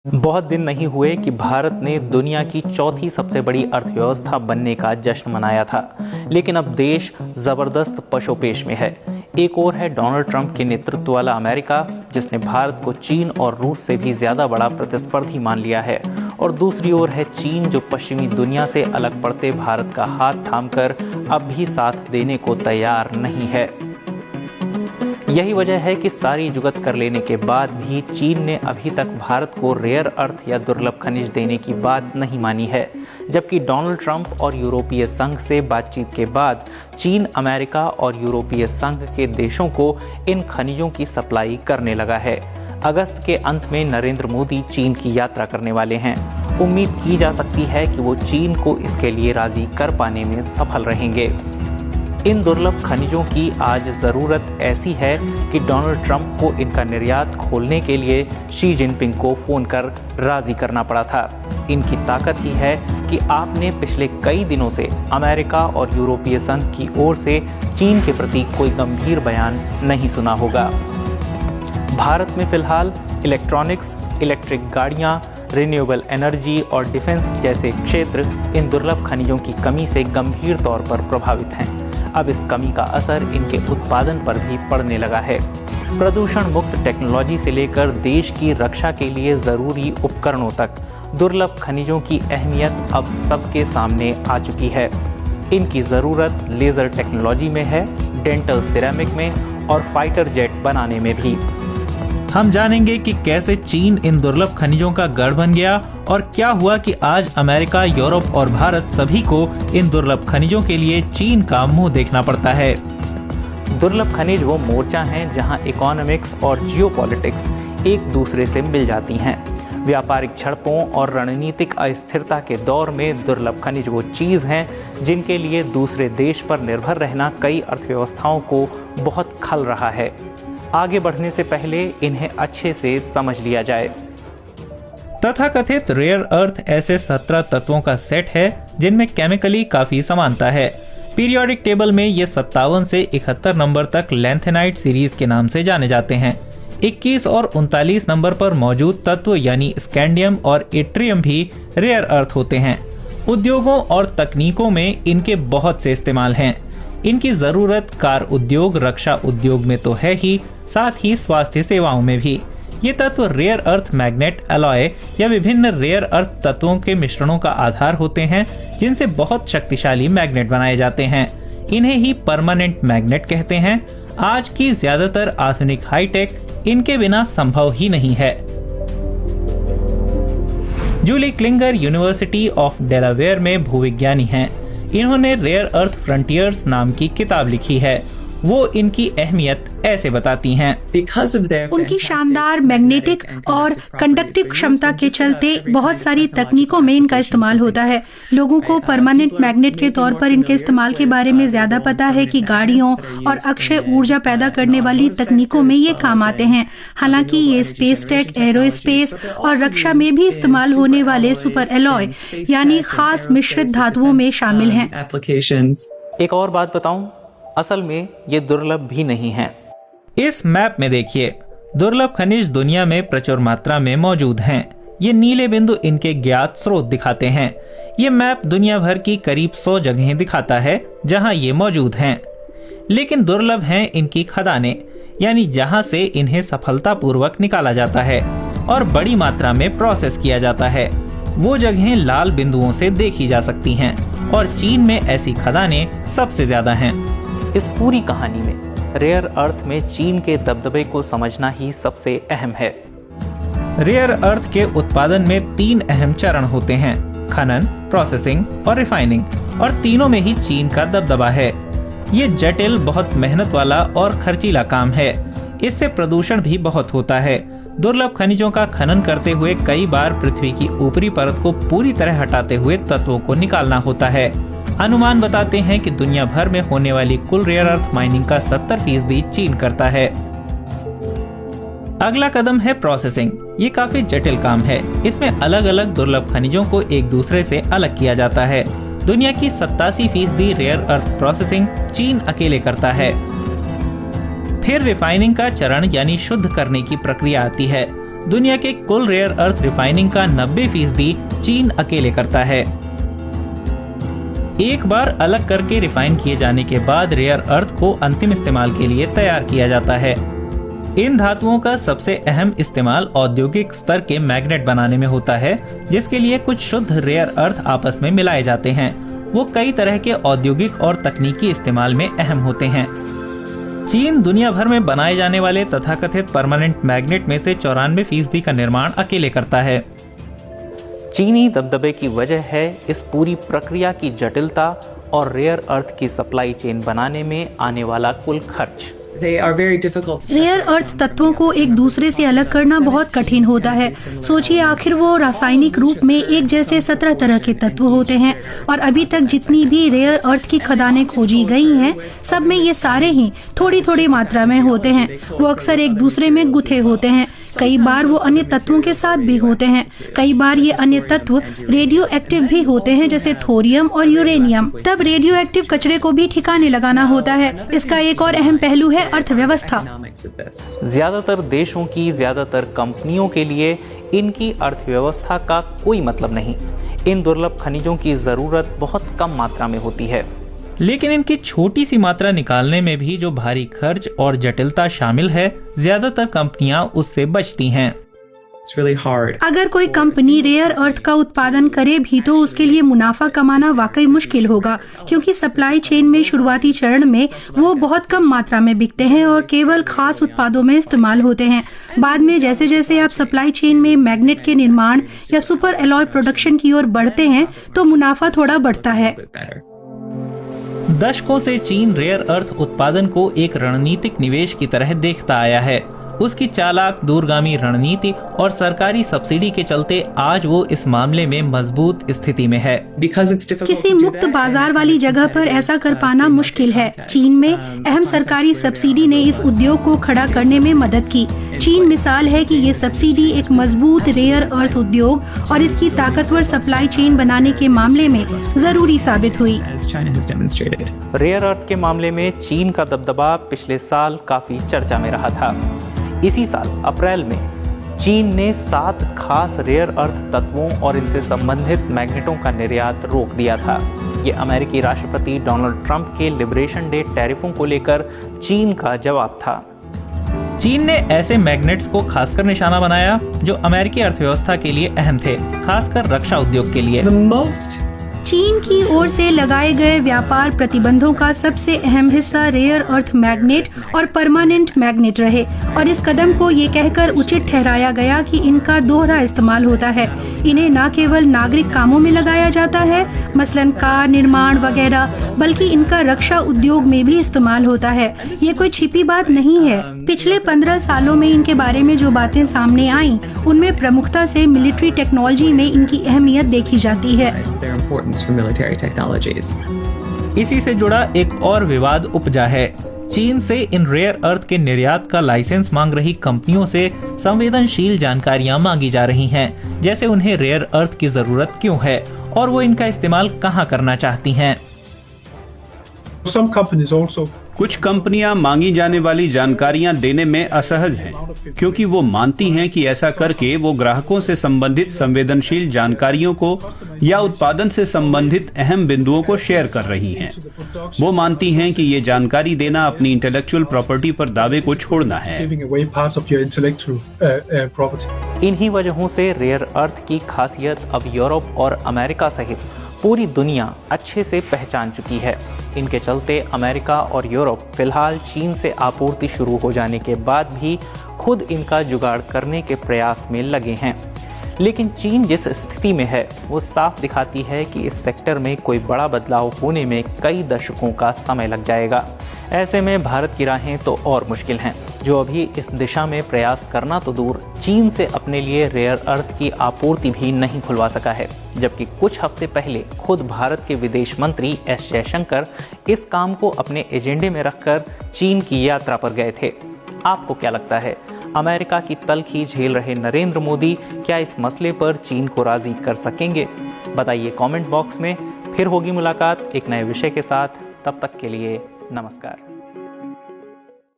बहुत दिन नहीं हुए कि भारत ने दुनिया की चौथी सबसे बड़ी अर्थव्यवस्था बनने का जश्न मनाया था, लेकिन अब देश जबरदस्त पशोपेश में है। एक ओर है डोनाल्ड ट्रंप के नेतृत्व वाला अमेरिका, जिसने भारत को चीन और रूस से भी ज्यादा बड़ा प्रतिस्पर्धी मान लिया है, और दूसरी ओर है चीन, जो पश्चिमी दुनिया से अलग पड़ते भारत का हाथ थामकर अब भी साथ देने को तैयार नहीं है। यही वजह है कि सारी जुगत कर लेने के बाद भी चीन ने अभी तक भारत को रेयर अर्थ या दुर्लभ खनिज देने की बात नहीं मानी है, जबकि डोनाल्ड ट्रंप और यूरोपीय संघ से बातचीत के बाद चीन अमेरिका और यूरोपीय संघ के देशों को इन खनिजों की सप्लाई करने लगा है। अगस्त के अंत में नरेंद्र मोदी चीन की यात्रा करने वाले हैं। उम्मीद की जा सकती है कि वो चीन को इसके लिए राजी कर पाने में सफल रहेंगे। इन दुर्लभ खनिजों की आज ज़रूरत ऐसी है कि डोनाल्ड ट्रंप को इनका निर्यात खोलने के लिए शी जिनपिंग को फ़ोन कर राज़ी करना पड़ा था। इनकी ताकत ही है कि आपने पिछले कई दिनों से अमेरिका और यूरोपीय संघ की ओर से चीन के प्रति कोई गंभीर बयान नहीं सुना होगा। भारत में फ़िलहाल इलेक्ट्रॉनिक्स, इलेक्ट्रिक गाड़ियाँ, रिन्यूएबल एनर्जी और डिफेंस जैसे क्षेत्र इन दुर्लभ खनिजों की कमी से गंभीर तौर पर प्रभावित हैं। अब इस कमी का असर इनके उत्पादन पर भी पड़ने लगा है। प्रदूषण मुक्त टेक्नोलॉजी से लेकर देश की रक्षा के लिए ज़रूरी उपकरणों तक दुर्लभ खनिजों की अहमियत अब सबके सामने आ चुकी है। इनकी ज़रूरत लेज़र टेक्नोलॉजी में है, डेंटल सिरेमिक में और फाइटर जेट बनाने में भी। हम जानेंगे कि कैसे चीन इन दुर्लभ खनिजों का गढ़ बन गया और क्या हुआ कि आज अमेरिका, यूरोप और भारत सभी को इन दुर्लभ खनिजों के लिए चीन का मुंह देखना पड़ता है। दुर्लभ खनिज वो मोर्चा हैं जहां इकोनॉमिक्स और जियोपॉलिटिक्स एक दूसरे से मिल जाती हैं। व्यापारिक झड़पों और रणनीतिक अस्थिरता के दौर में दुर्लभ खनिज वो चीज़ हैं जिनके लिए दूसरे देश पर निर्भर रहना कई अर्थव्यवस्थाओं को बहुत खल रहा है। आगे बढ़ने से पहले इन्हें अच्छे से समझ लिया जाए। तथाकथित रेयर अर्थ ऐसे 17 तत्वों का सेट है जिनमें केमिकली काफी समानता है। पीरियोडिक टेबल में ये 57 से 71 नंबर तक लैंथेनाइट सीरीज के नाम से जाने जाते हैं। 21 और 39 नंबर पर मौजूद तत्व यानी स्कैंडियम और इट्रियम भी रेयर अर्थ होते हैं। उद्योगों और तकनीकों में इनके बहुत से इस्तेमाल हैं। इनकी जरूरत कार उद्योग, रक्षा उद्योग में तो है ही, साथ ही स्वास्थ्य सेवाओं में भी। ये तत्व रेयर अर्थ मैग्नेट, अलॉय या विभिन्न रेयर अर्थ तत्वों के मिश्रणों का आधार होते हैं, जिनसे बहुत शक्तिशाली मैग्नेट बनाए जाते हैं। इन्हें ही परमानेंट मैग्नेट कहते हैं। आज की ज्यादातर आधुनिक हाईटेक इनके बिना संभव ही नहीं है। Julie Klinger University of Delaware में भूविज्ञानी हैं। इन्होंने रेयर अर्थ फ्रंटियर्स नाम की किताब लिखी है। वो इनकी अहमियत ऐसे बताती हैं। उनकी शानदार मैग्नेटिक और कंडक्टिव क्षमता के चलते बहुत सारी तकनीकों में इनका इस्तेमाल होता है। लोगों को परमानेंट मैग्नेट के तौर पर इनके इस्तेमाल के बारे में ज्यादा पता है कि गाड़ियों और अक्षय ऊर्जा पैदा करने वाली तकनीकों में ये काम आते हैं। हालांकि ये स्पेस टेक, एरोस्पेस और रक्षा में भी इस्तेमाल होने वाले सुपर एलॉय यानी खास मिश्रित धातुओं में शामिल हैं। एक और बात बताऊं, असल में ये दुर्लभ भी नहीं है। इस मैप में देखिए, दुर्लभ खनिज दुनिया में प्रचुर मात्रा में मौजूद हैं। ये नीले बिंदु इनके ज्ञात स्रोत दिखाते हैं। ये मैप दुनिया भर की करीब 100 जगहें दिखाता है जहां ये मौजूद हैं। लेकिन दुर्लभ हैं इनकी खदानें, यानी जहां से इन्हें सफलतापूर्वक निकाला जाता है और बड़ी मात्रा में प्रोसेस किया जाता है। वो जगहें लाल बिंदुओं से देखी जा सकती हैं और चीन में ऐसी खदानें सबसे ज्यादा हैं। इस पूरी कहानी में रेयर अर्थ में चीन के दबदबे को समझना ही सबसे अहम है। रेयर अर्थ के उत्पादन में 3 अहम चरण होते हैं: खनन, प्रोसेसिंग और रिफाइनिंग, और तीनों में ही चीन का दबदबा है। ये जटिल, बहुत मेहनत वाला और खर्चीला काम है। इससे प्रदूषण भी बहुत होता है। दुर्लभ खनिजों का खनन करते हुए कई बार पृथ्वी की ऊपरी परत को पूरी तरह हटाते हुए तत्वों को निकालना होता है। अनुमान बताते हैं कि दुनिया भर में होने वाली कुल रेयर अर्थ माइनिंग का 70% चीन करता है। अगला कदम है प्रोसेसिंग। ये काफी जटिल काम है। इसमें अलग अलग दुर्लभ खनिजों को एक दूसरे से अलग किया जाता है। दुनिया की 87% रेयर अर्थ प्रोसेसिंग चीन अकेले करता है। फिर रिफाइनिंग का चरण यानी शुद्ध करने की प्रक्रिया आती है। दुनिया के कुल रेयर अर्थ रिफाइनिंग का 90% चीन अकेले करता है। एक बार अलग करके रिफाइन किए जाने के बाद रेयर अर्थ को अंतिम इस्तेमाल के लिए तैयार किया जाता है। इन धातुओं का सबसे अहम इस्तेमाल औद्योगिक स्तर के मैग्नेट बनाने में होता है, जिसके लिए कुछ शुद्ध रेयर अर्थ आपस में मिलाए जाते हैं। वो कई तरह के औद्योगिक और तकनीकी इस्तेमाल में अहम होते हैं। चीन दुनिया भर में बनाए जाने वाले तथाकथित परमानेंट मैग्नेट में से 94% का निर्माण अकेले करता है। चीनी दबदबे की वजह है इस पूरी प्रक्रिया की जटिलता और रेयर अर्थ की सप्लाई चेन बनाने में आने वाला कुल खर्च। रेयर अर्थ तत्वों को एक दूसरे से अलग करना बहुत कठिन होता है। सोचिए, आखिर वो रासायनिक रूप में एक जैसे 17 तरह के तत्व होते हैं और अभी तक जितनी भी रेयर अर्थ की खदानें खोजी गई हैं, सब में ये सारे ही थोड़ी थोड़ी मात्रा में होते हैं। वो अक्सर एक दूसरे में गुथे होते हैं। कई बार वो अन्य तत्वों के साथ भी होते हैं। कई बार ये अन्य तत्व रेडियो एक्टिव भी होते हैं, जैसे थोरियम और यूरेनियम। तब रेडियो एक्टिव कचरे को भी ठिकाने लगाना होता है। इसका एक और अहम पहलू है अर्थव्यवस्था। ज्यादातर देशों की ज्यादातर कंपनियों के लिए इनकी अर्थव्यवस्था का कोई मतलब नहीं। इन दुर्लभ खनिजों की जरूरत बहुत कम मात्रा में होती है, लेकिन इनकी छोटी सी मात्रा निकालने में भी जो भारी खर्च और जटिलता शामिल है, ज्यादातर कंपनियां उससे बचती हैं। अगर कोई कंपनी रेयर अर्थ का उत्पादन करे भी तो उसके लिए मुनाफा कमाना वाकई मुश्किल होगा, क्योंकि सप्लाई चेन में शुरुआती चरण में वो बहुत कम मात्रा में बिकते हैं और केवल खास उत्पादों में इस्तेमाल होते हैं। बाद में जैसे जैसे आप सप्लाई चेन में मैग्नेट के निर्माण या सुपर एलॉय प्रोडक्शन की ओर बढ़ते हैं तो मुनाफा थोड़ा बढ़ता है। दशकों से चीन रेयर अर्थ उत्पादन को एक रणनीतिक निवेश की तरह देखता आया है। उसकी चालाक दूरगामी रणनीति और सरकारी सब्सिडी के चलते आज वो इस मामले में मजबूत स्थिति में है। किसी मुक्त बाजार वाली जगह पर ऐसा कर पाना मुश्किल है। चीन में अहम सरकारी सब्सिडी ने इस उद्योग को खड़ा करने में मदद की। चीन मिसाल है कि ये सब्सिडी एक मजबूत रेयर अर्थ उद्योग और इसकी ताकतवर सप्लाई चेन बनाने के मामले में जरूरी साबित हुई। रेयर अर्थ के मामले में चीन का दबदबा पिछले साल काफी चर्चा में रहा था। इसी साल अप्रैल में चीन ने 7 खास रेयर अर्थ तत्वों और इनसे संबंधित मैग्नेटों का निर्यात रोक दिया था। ये अमेरिकी राष्ट्रपति डोनाल्ड ट्रंप के लिबरेशन डे टैरिफों को लेकर चीन का जवाब था। चीन ने ऐसे मैग्नेट्स को खासकर निशाना बनाया जो अमेरिकी अर्थव्यवस्था के लिए अहम थे, खासकर रक्षा उद्योग के लिए। चीन की ओर से लगाए गए व्यापार प्रतिबंधों का सबसे अहम हिस्सा रेयर अर्थ मैग्नेट और परमानेंट मैग्नेट रहे और इस कदम को ये कहकर उचित ठहराया गया कि इनका दोहरा इस्तेमाल होता है। इन्हें न केवल नागरिक कामों में लगाया जाता है, मसलन कार निर्माण वगैरह, बल्कि इनका रक्षा उद्योग में भी इस्तेमाल होता है। ये कोई छिपी बात नहीं है। पिछले 15 सालों में इनके बारे में जो बातें सामने आईं, उनमें प्रमुखता से मिलिट्री टेक्नोलॉजी में इनकी अहमियत देखी जाती है। इसी से जुड़ा एक और विवाद उपजा है। चीन से इन रेयर अर्थ के निर्यात का लाइसेंस मांग रही कंपनियों से संवेदनशील जानकारियां मांगी जा रही हैं, जैसे उन्हें रेयर अर्थ की जरूरत क्यों है और वो इनका इस्तेमाल कहां करना चाहती हैं। कुछ कंपनियां मांगी जाने वाली जानकारियां देने में असहज हैं, क्योंकि वो मानती हैं कि ऐसा करके वो ग्राहकों से संबंधित संवेदनशील जानकारियों को या उत्पादन से संबंधित अहम बिंदुओं को शेयर कर रही हैं। वो मानती हैं कि ये जानकारी देना अपनी इंटेलेक्चुअल प्रॉपर्टी पर दावे को छोड़ना है। इन्हीं वजहों से रेयर अर्थ की खासियत अब यूरोप और अमेरिका सहित पूरी दुनिया अच्छे से पहचान चुकी है। इनके चलते अमेरिका और यूरोप फिलहाल चीन से आपूर्ति शुरू हो जाने के बाद भी खुद इनका जुगाड़ करने के प्रयास में लगे हैं। लेकिन चीन जिस स्थिति में है वो साफ दिखाती है कि इस सेक्टर में कोई बड़ा बदलाव होने में कई दशकों का समय लग जाएगा। ऐसे में भारत की राहें तो और मुश्किल हैं, जो अभी इस दिशा में प्रयास करना तो दूर, चीन से अपने लिए रेयर अर्थ की आपूर्ति भी नहीं खुलवा सका है। जबकि कुछ हफ्ते पहले खुद भारत के विदेश मंत्री एस जयशंकर इस काम को अपने एजेंडे में रखकर चीन की यात्रा पर गए थे। आपको क्या लगता है, अमेरिका की तलखी झेल रहे नरेंद्र मोदी क्या इस मसले पर चीन को राजी कर सकेंगे? बताइए कमेंट बॉक्स में। फिर होगी मुलाकात एक नए विषय के साथ। तब तक के लिए नमस्कार।